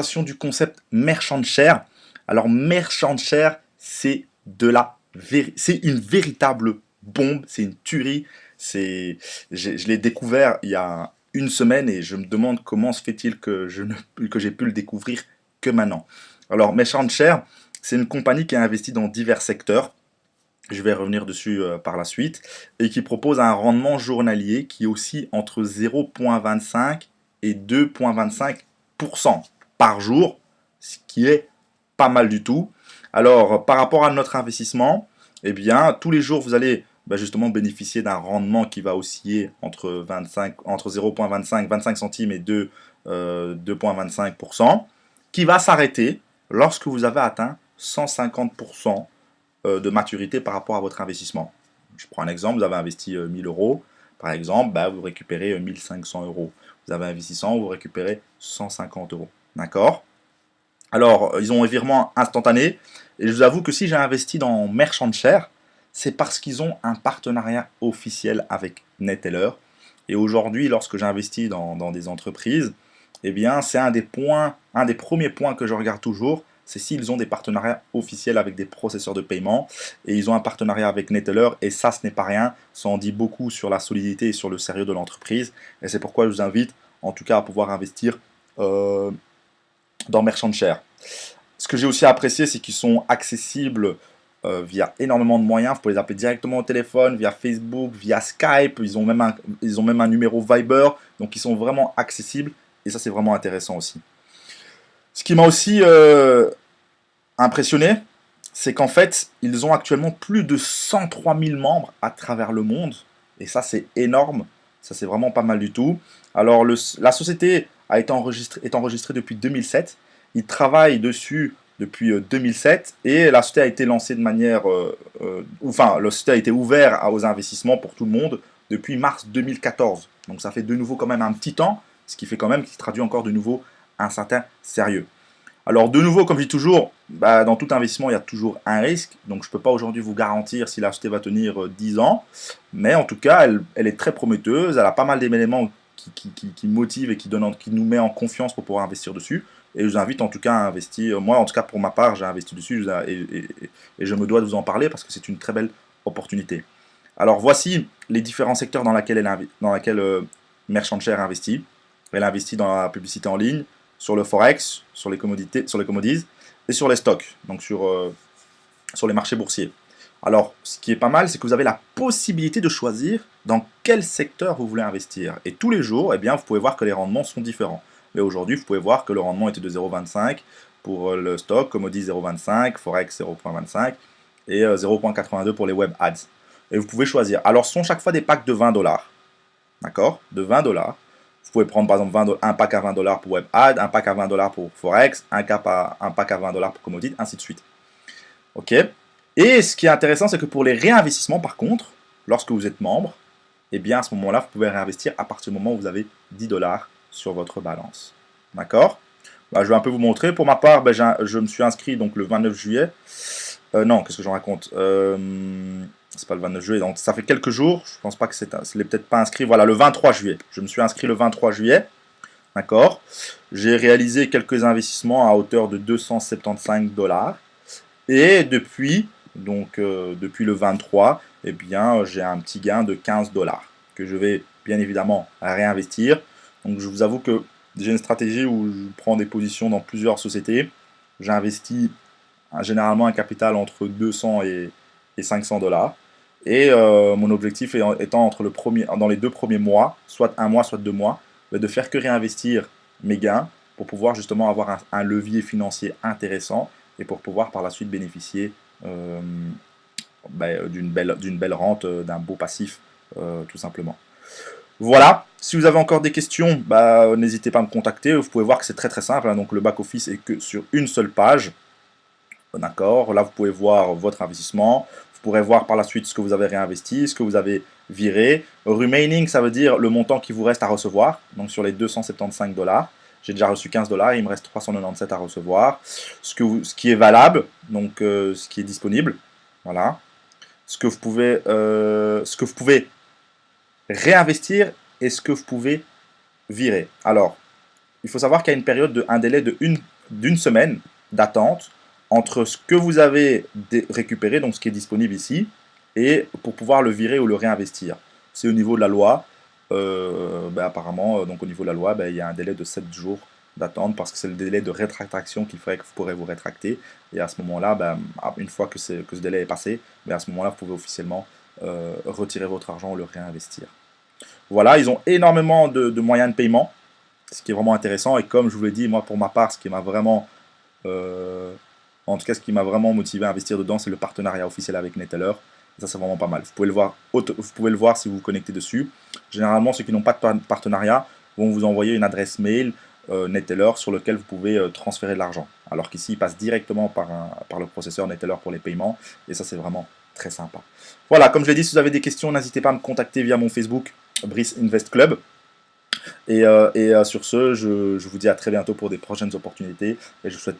Du concept merchant share. Alors merchant share, c'est une véritable bombe, c'est une tuerie. Je l'ai découvert il y a une semaine et je me demande comment se fait-il que j'ai pu le découvrir que maintenant. Alors merchant share, c'est une compagnie qui a investi dans divers secteurs. Je vais revenir dessus par la suite et qui propose un rendement journalier qui oscille entre 0,25 et 2,25% par jour, ce qui est pas mal du tout. Alors, par rapport à notre investissement, eh bien, tous les jours, vous allez justement bénéficier d'un rendement qui va osciller entre 0,25, 25 centimes et 2,25%, qui va s'arrêter lorsque vous avez atteint 150% de maturité par rapport à votre investissement. Je prends un exemple, vous avez investi 1000 euros, par exemple, vous récupérez 1500 euros. Vous avez investi 100, vous récupérez 150 euros. D'accord? Alors, ils ont un virement instantané. Et je vous avoue que si j'ai investi dans Merchant Share, c'est parce qu'ils ont un partenariat officiel avec Neteller. Et aujourd'hui, lorsque j'investis dans des entreprises, eh bien, c'est un des premiers points que je regarde toujours, c'est s'ils ont des partenariats officiels avec des processeurs de paiement. Et ils ont un partenariat avec Neteller, et ça, ce n'est pas rien. Ça en dit beaucoup sur la solidité et sur le sérieux de l'entreprise. Et c'est pourquoi je vous invite, en tout cas, à pouvoir investir dans Merchant Share. Ce que j'ai aussi apprécié, c'est qu'ils sont accessibles via énormément de moyens. Vous pouvez les appeler directement au téléphone, via Facebook, via Skype. Ils ont même un numéro Viber. Donc, ils sont vraiment accessibles. Et ça, c'est vraiment intéressant aussi. Ce qui m'a aussi impressionné, c'est qu'en fait, ils ont actuellement plus de 103 000 membres à travers le monde. Et ça, c'est énorme. Ça, c'est vraiment pas mal du tout. Alors, la société est enregistrée depuis 2007. Ils travaillent dessus depuis 2007. Et la société a été lancée de manière... la société a été ouverte aux investissements pour tout le monde depuis mars 2014. Donc, ça fait de nouveau quand même un petit temps. Ce qui fait quand même, qui traduit encore de nouveau un certain sérieux. Alors de nouveau, comme je dis toujours, dans tout investissement, il y a toujours un risque. Donc je ne peux pas aujourd'hui vous garantir si la société va tenir 10 ans. Mais en tout cas, elle est très prometteuse. Elle a pas mal d'éléments qui motivent et qui nous met en confiance pour pouvoir investir dessus. Et je vous invite en tout cas à investir. Moi, en tout cas, pour ma part, j'ai investi dessus et je me dois de vous en parler parce que c'est une très belle opportunité. Alors voici les différents secteurs dans lesquels Merchant Share investit. Elle investit dans la publicité en ligne, sur le forex, sur les commodities et sur les stocks, donc sur les marchés boursiers. Alors, ce qui est pas mal, c'est que vous avez la possibilité de choisir dans quel secteur vous voulez investir. Et tous les jours, eh bien, vous pouvez voir que les rendements sont différents. Mais aujourd'hui, vous pouvez voir que le rendement était de 0,25 pour le stock, commodities 0,25, forex 0,25 et 0,82 pour les web ads. Et vous pouvez choisir. Alors, ce sont chaque fois des packs de 20 $. D'accord? De 20 $. Vous pouvez prendre par exemple un pack à 20 $ pour web ad, un pack à 20 $ pour forex, un pack à 20 $ pour commodity, ainsi de suite. Ok. Et ce qui est intéressant, c'est que pour les réinvestissements, par contre, lorsque vous êtes membre, eh bien à ce moment-là, vous pouvez réinvestir à partir du moment où vous avez 10 $ sur votre balance. D'accord? Je vais un peu vous montrer. Pour ma part, je me suis inscrit donc le 29 juillet. Non, qu'est-ce que j'en raconte c'est pas le 29 juillet, donc ça fait quelques jours. Je pense pas que l'ai peut-être pas inscrit. Voilà, le 23 juillet. Je me suis inscrit le 23 juillet. D'accord. J'ai réalisé quelques investissements à hauteur de 275 $. Et depuis le 23, eh bien, j'ai un petit gain de 15 $ que je vais bien évidemment réinvestir. Donc je vous avoue que j'ai une stratégie où je prends des positions dans plusieurs sociétés. J'investis généralement un capital entre 200 et 500 $. Et mon objectif étant dans les 2 premiers mois, soit un mois, soit 2 mois, de faire que réinvestir mes gains pour pouvoir justement avoir un levier financier intéressant et pour pouvoir par la suite bénéficier d'une belle rente, d'un beau passif, tout simplement. Voilà, si vous avez encore des questions, n'hésitez pas à me contacter. Vous pouvez voir que c'est très très simple, hein. Donc le back-office est que sur une seule page. D'accord, là vous pouvez voir votre investissement. Vous pourrez voir par la suite ce que vous avez réinvesti, ce que vous avez viré. Remaining, ça veut dire le montant qui vous reste à recevoir. Donc sur les 275 $, j'ai déjà reçu 15 $, il me reste 397 à recevoir. Ce qui est valable, donc ce qui est disponible. Voilà. Ce que vous pouvez réinvestir et ce que vous pouvez virer. Alors, il faut savoir qu'il y a une période un délai d'une semaine d'attente entre ce que vous avez récupéré, donc ce qui est disponible ici, et pour pouvoir le virer ou le réinvestir. C'est au niveau de la loi. Apparemment, donc au niveau de la loi, il y a un délai de 7 jours d'attente parce que c'est le délai de rétractation qu'il faudrait que vous pourrez vous rétracter. Et à ce moment-là, une fois que ce délai est passé, à ce moment-là, vous pouvez officiellement retirer votre argent ou le réinvestir. Voilà, ils ont énormément de moyens de paiement, ce qui est vraiment intéressant. Et comme je vous l'ai dit, moi pour ma part, ce qui m'a vraiment, en tout cas, ce qui m'a vraiment motivé à investir dedans, c'est le partenariat officiel avec Neteller. Ça, c'est vraiment pas mal. Vous pouvez le voir si vous vous connectez dessus. Généralement, ceux qui n'ont pas de partenariat vont vous envoyer une adresse mail Neteller sur lequel vous pouvez transférer de l'argent. Alors qu'ici, il passe directement par le processeur Neteller pour les paiements. Et ça, c'est vraiment très sympa. Voilà, comme je l'ai dit, si vous avez des questions, n'hésitez pas à me contacter via mon Facebook, Brice Invest Club. Et sur ce, je vous dis à très bientôt pour des prochaines opportunités. Et je vous souhaite tout